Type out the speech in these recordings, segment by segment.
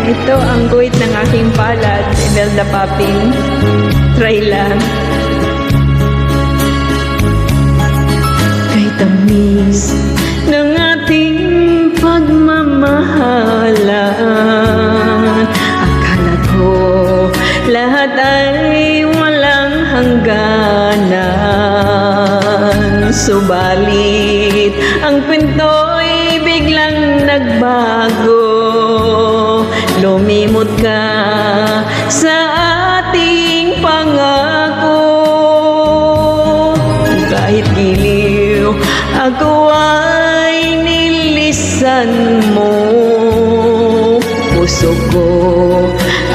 Ito ang guhit ng aking palad, Imelda Papin. Try lang. Kay tamis ng ating pagmamahalan, akala ko lahat ay walang hangganan. Subalit ang pinto'y biglang nagbago. Lumimot ka sa ating pangako. Kahit giliw ako ay nilisan mo, puso ko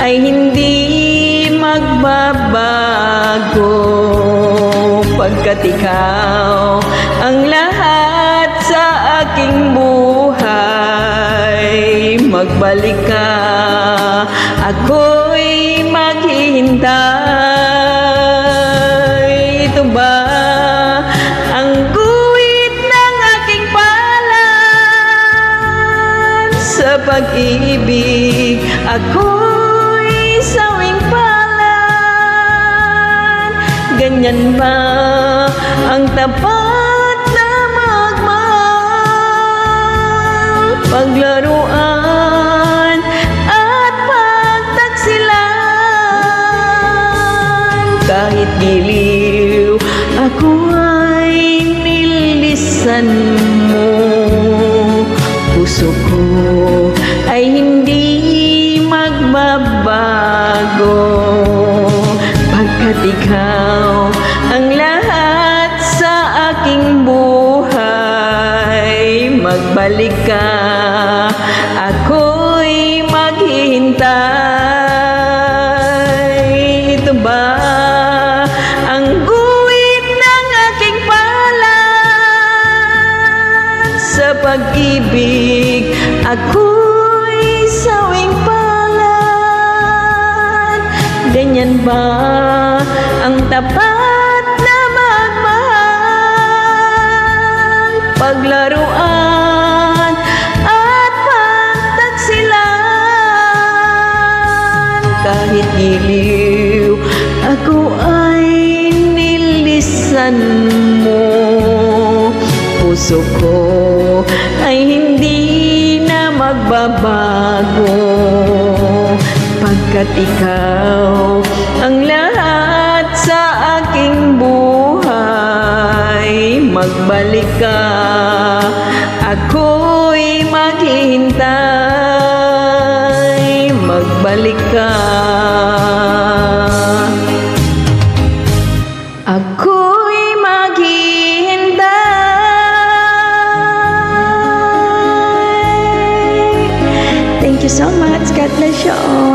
ay hindi magbabago. Pagkat ikaw ang lahat sa aking buhay, magbalik ka, ako'y maghihintay. Ito ba ang guhit ng aking palad? Sa pag-ibig ako'y sawing palad. Ganyan ba ang tapat na magmahal? Paglaruan at pagtaksilan. Kahit giliw ako ay nilisan mo, puso ko ay hindi magbabago. Pagkat ikaw ang lahat sa aking buhay, magbalik ka, ako'y maghihintay. Ito ba ang guhit ng aking palad? Sa pag-ibig ako'y sawing palad. Ganyan ba ang tapat na magmahal? Paglaruan at pagtaksilan. Kahit giliw ako ay nilisan mo, puso ko ay hindi na magbabago. Pagkat ikaw ang lahat sa aking buhay, magbalik ka, ako'y maghihintay. Magbalik ka, ako'y maghihintay. Thank you so much. God bless you all.